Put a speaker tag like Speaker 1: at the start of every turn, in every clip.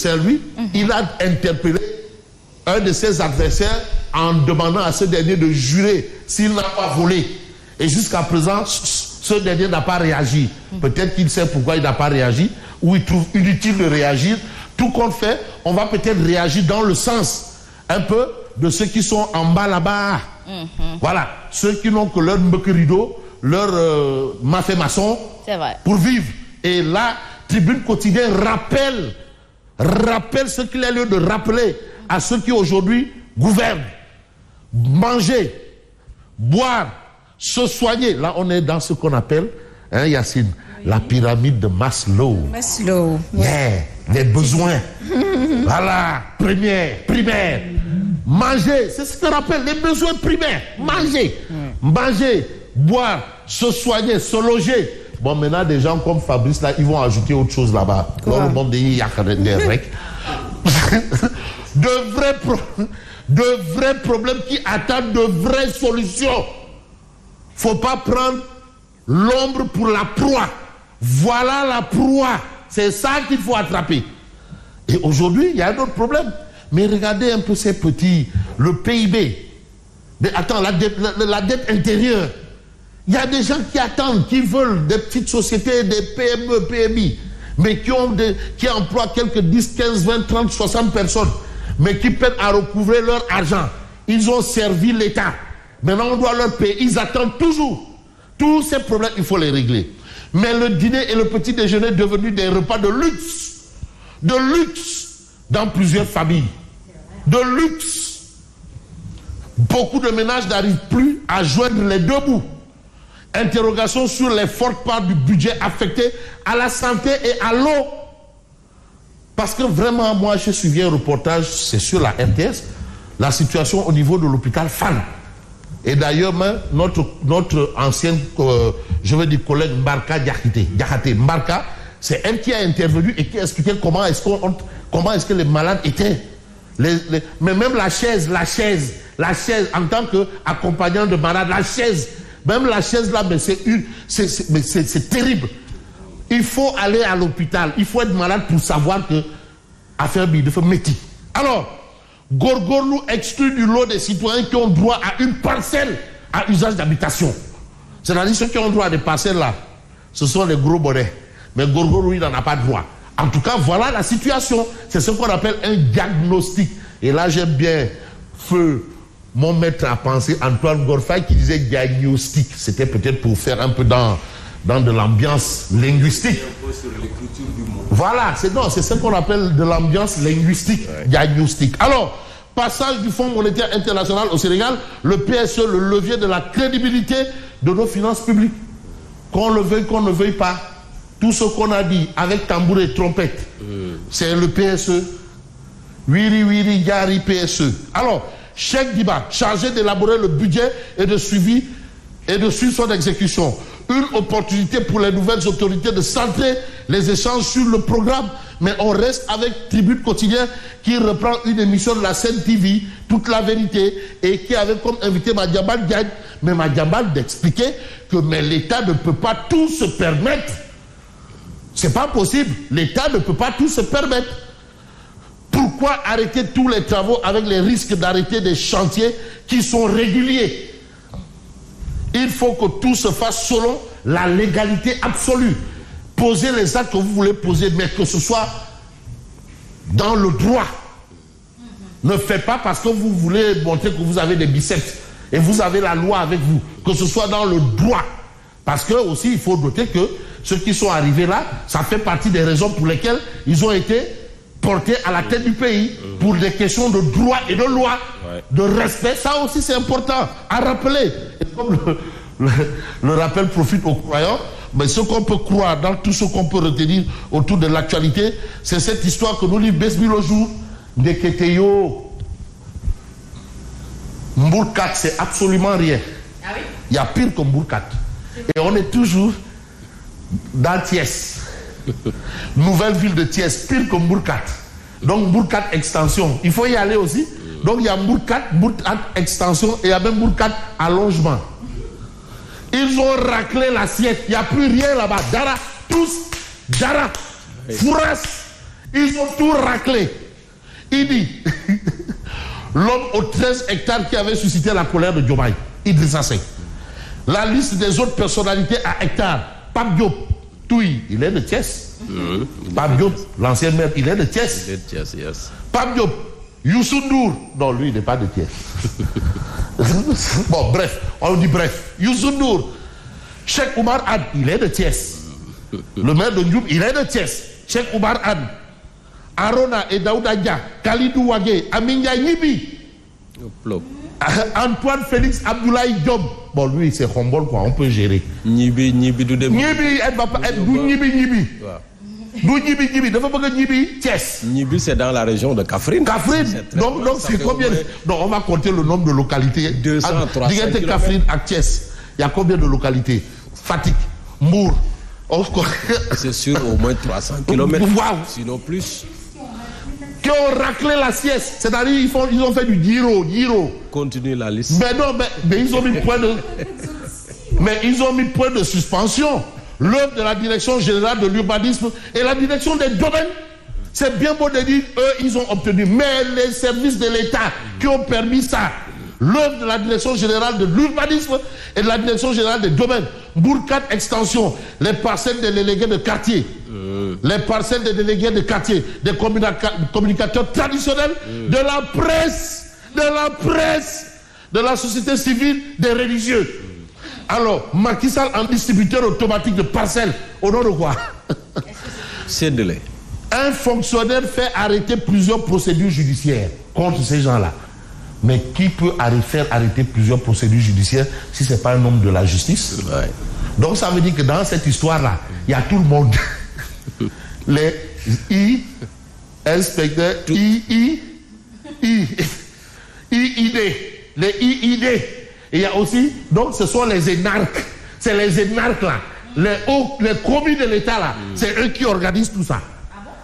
Speaker 1: servi, il a interpellé un de ses adversaires en demandant à ce dernier de jurer s'il n'a pas volé. Et jusqu'à présent, ce dernier n'a pas réagi. Peut-être qu'il sait pourquoi il n'a pas réagi, ou il trouve inutile de réagir. Tout compte fait, on va peut-être réagir dans le sens un peu de ceux qui sont en bas là-bas. Voilà, ceux qui n'ont que leur mbeke-rideau, leur mafé-maçon pour vivre. Et la Tribune quotidienne rappelle ce qu'il a lieu de rappeler à ceux qui aujourd'hui gouvernent. Manger, boire, se soigner. Là, on est dans ce qu'on appelle, hein, Yacine, la pyramide de Maslow.
Speaker 2: Maslow.
Speaker 1: Yeah, les besoins. Voilà, primaire. Manger, c'est ce que rappelle les besoins primaires. Manger, manger, boire, se soigner, se loger. Bon, maintenant, des gens comme Fabrice, là, ils vont ajouter autre chose là-bas. Dans le monde des recs. De vrais problèmes qui attendent de vraies solutions. Faut pas prendre l'ombre pour la proie. Voilà la proie. C'est ça qu'il faut attraper. Et aujourd'hui, il y a un autre problème. Mais regardez un peu ces petits, le PIB. Mais attends, la dette intérieure. Il y a des gens qui attendent, qui veulent des petites sociétés, des PME, PMI, mais qui emploient quelques 10, 15, 20, 30, 60 personnes, mais qui peinent à recouvrer leur argent. Ils ont servi l'État. Maintenant, on doit leur payer. Ils attendent toujours. Tous ces problèmes, il faut les régler. Mais le dîner et le petit déjeuner sont devenus des repas de luxe dans plusieurs familles. De luxe. Beaucoup de ménages n'arrivent plus à joindre les deux bouts. Interrogation sur les fortes parts du budget affecté à la santé et à l'eau. Parce que vraiment, moi, j'ai suivi un reportage, c'est sur la RTS, la situation au niveau de l'hôpital Fann. Et d'ailleurs, notre ancienne, collègue Mbarka Diakhaté. Mbarka, c'est elle qui a intervenu et qui a expliqué comment est-ce que les malades étaient. Mais même la chaise, en tant qu'accompagnant de malade, même la chaise là, mais c'est terrible. Il faut aller à l'hôpital, il faut être malade pour savoir que affaire de faire métier. Alors, Gorgorlou exclut du lot des citoyens qui ont droit à une parcelle à usage d'habitation. C'est-à-dire ceux qui ont droit à des parcelles là, ce sont les gros bonnets. Mais Gorgorlou, il n'en a pas droit. En tout cas, voilà la situation. C'est ce qu'on appelle un diagnostic. Et là, j'aime bien feu mon maître à penser, Antoine Gorfay, qui disait diagnostic. C'était peut-être pour faire un peu dans de l'ambiance linguistique. Voilà, c'est ce qu'on appelle de l'ambiance linguistique, diagnostic. Alors, passage du Fonds monétaire international au Sénégal, le PSE, le levier de la crédibilité de nos finances publiques. Qu'on le veuille, qu'on ne veuille pas, tout ce qu'on a dit avec tambour et trompette, c'est le PSE. Wiri, Yari, PSE. Alors, Cheikh Diba, chargé d'élaborer le budget et de suivre son exécution. Une opportunité pour les nouvelles autorités de centrer les échanges sur le programme. Mais on reste avec Tribune Quotidien qui reprend une émission de la Sen TV, Toute la vérité, et qui avait comme invité Madiambal Diagne. Mais Madiambal d'expliquer que l'État ne peut pas tout se permettre. C'est pas possible. L'État ne peut pas tout se permettre. Pourquoi arrêter tous les travaux avec les risques d'arrêter des chantiers qui sont réguliers? Il faut que tout se fasse selon la légalité absolue. Posez les actes que vous voulez poser, mais que ce soit dans le droit. Ne faites pas parce que vous voulez montrer que vous avez des biceps et vous avez la loi avec vous. Que ce soit dans le droit. Parce que aussi, il faut noter que ceux qui sont arrivés là, ça fait partie des raisons pour lesquelles ils ont été portés à la tête du pays pour des questions de droit et de loi, de respect. Ça aussi, c'est important à rappeler. Et comme le rappel profite aux croyants, mais ce qu'on peut croire dans tout ce qu'on peut retenir autour de l'actualité, c'est cette histoire que nous livre Besbil au jour de Keteyo. Mbourkat, c'est absolument rien. Ah oui? Il y a pire que Mbourkat. Et on est toujours dans Thiès. Nouvelle ville de Thiès, pire que Mbourkat. Donc Mbourkat extension, il faut y aller aussi. Donc il y a Mbourkat extension et il y a même Mbourkat allongement. Ils ont raclé l'assiette, il n'y a plus rien là-bas. Dara, tous, Dara, Fouras. Ils ont tout raclé. Il dit, l'homme aux 13 hectares qui avait suscité la colère de Diomaye, Idrissa Seck. La liste des autres personnalités à hectares, Pape Diop, Touy, il est de Thiès. Pape Diop, l'ancien maire, il est de Thiès.
Speaker 2: Il est de Thiès, yes.
Speaker 1: Pape Diop, Youssou Ndour, non, lui, il n'est pas de Thiès. Bon, bref, on dit bref. Youssou Ndour, Cheikh Oumar Anne, il est de Thiès. Le maire de Ndioum, il est de Thiès. Cheikh Oumar Anne, Arona et Daouda Dia, Khalidou Wagé, Aminia Nyibi, Antoine Félix Abdoulaye Diop. Bon, lui, c'est Khombol, quoi, on peut gérer.
Speaker 2: Nyibi,
Speaker 1: elle va pas être Nyibi. Nyibi, ne veut pas que Nyibi, Thiès.
Speaker 2: Nyibi, c'est dans la région de Kaffrine.
Speaker 1: Donc c'est combien? Non, on va compter le nombre de localités.
Speaker 2: 200, 300
Speaker 1: km. Kaffrine à Thiès. Il y a combien de localités? Fatick, Mbour.
Speaker 2: C'est sûr, au moins 300 km.
Speaker 1: Wow.
Speaker 2: Sinon plus.
Speaker 1: Qui ont raclé la sieste. C'est-à-dire ils ont fait du Giro.
Speaker 2: Continue la liste.
Speaker 1: Mais non, mais ils ont mis point de... Mais ils ont mis point de suspension. L'œuvre de la direction générale de l'urbanisme et la direction des domaines. C'est bien beau de dire, eux, ils ont obtenu. Mais les services de l'État qui ont permis ça, l'œuvre de la direction générale de l'urbanisme et de la direction générale des domaines, Bourkat Extension, les parcelles des délégués de quartier, les parcelles des délégués de quartier, des communicateurs traditionnels, de la presse, de la société civile, des religieux. Alors, Macky Sall en distributeur automatique de parcelles, au nom de quoi?
Speaker 2: C'est de lait.
Speaker 1: Un fonctionnaire fait arrêter plusieurs procédures judiciaires contre ces gens-là. Mais qui peut faire arrêter plusieurs procédures judiciaires si ce n'est pas un homme de la justice?
Speaker 2: Ouais.
Speaker 1: Donc ça veut dire que dans cette histoire-là, il y a tout le monde. Les inspecteurs, IID, les IID. Et il y a aussi, donc ce sont les énarques. C'est les énarques là. Les commis de l'État là. C'est eux qui organisent tout ça.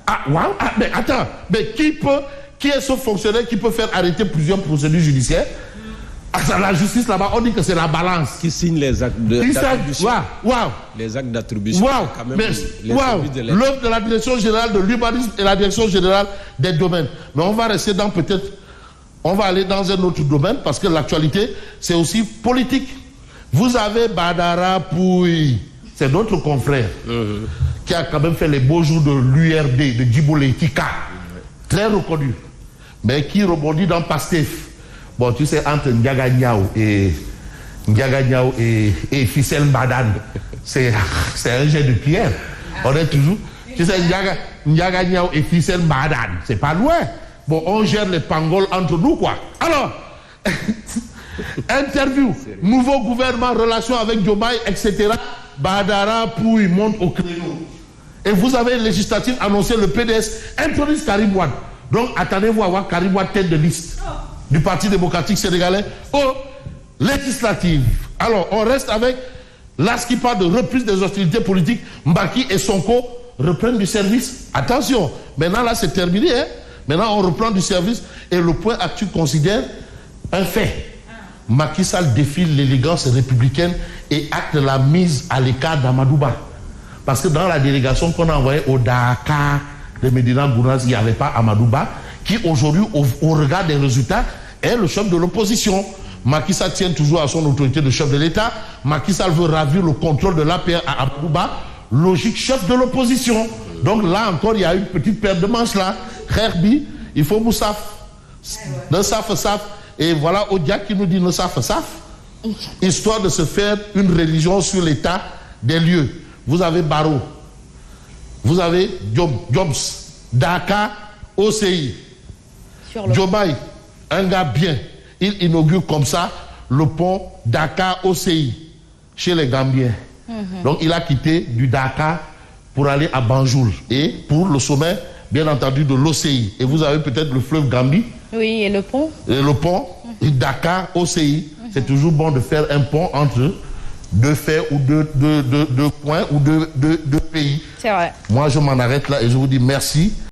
Speaker 1: Ah, wow. Ah, mais attends, mais qui est ce fonctionnaire qui peut faire arrêter plusieurs procédures judiciaires? Ah, la justice là-bas, on dit que c'est la balance.
Speaker 2: Qui signe les actes d'attribution.
Speaker 1: Wow.
Speaker 2: Les actes d'attribution.
Speaker 1: Wow. L'œuvre de la direction générale de l'urbanisme et la direction générale des domaines. Mais on va rester dans peut-être... On va aller dans un autre domaine parce que l'actualité, c'est aussi politique. Vous avez Badara Pouy, c'est notre confrère, qui a quand même fait les beaux jours de l'URD, de Djiboulé Tika, très reconnu, mais qui rebondit dans Pastef. Bon, tu sais, entre Ndiaga Niao et Ficelle Mbadan, c'est un jet de pierre. On est toujours... Tu sais, Ndiaga Niao et Ficelle Mbadan, c'est pas loin. Bon, on gère les pangols entre nous, quoi. Alors, interview, nouveau gouvernement, relation avec Diomaye, etc. Badara Pouy monte au créneau. Et vous avez législative annoncé, le PDS introduit Karim Wade. Donc, attendez-vous à voir Karim Wade tête de liste du Parti démocratique sénégalais aux législatives. Alors, on reste avec là ce qui parle de reprise des hostilités politiques. Mbaki et Sonko reprennent du service. Attention, maintenant là, c'est terminé, hein. Maintenant, on reprend du service et le point actuel considère un fait. Macky Sall défile l'élégance républicaine et acte la mise à l'écart d'Amadouba. Parce que dans la délégation qu'on a envoyée au Dakar de Medina Gounass, il n'y avait pas Amadouba, qui aujourd'hui, au regard des résultats, est le chef de l'opposition. Macky Sall tient toujours à son autorité de chef de l'État. Macky Sall veut ravir le contrôle de l'APR à Amadouba, logique chef de l'opposition. Donc là encore, il y a une petite paire de manches là. Herbi, il faut Moussaf. Ne saf. Et voilà Odia qui nous dit ne saf. Histoire de se faire une religion sur l'état des lieux. Vous avez Barreau. Vous avez Jobs. Dakar, OCI. Diomaye, un gars bien. Il inaugure comme ça le pont Dakar-OCI chez les Gambiens. Donc il a quitté du Dakar pour aller à Banjul et pour le sommet, bien entendu, de l'OCI. Et vous avez peut-être le fleuve Gambie. Oui, et le pont. Et le pont, Dakar, OCI. C'est toujours bon de faire un pont entre deux faits ou deux coins ou deux pays. C'est vrai. Moi, je m'en arrête là et je vous dis merci.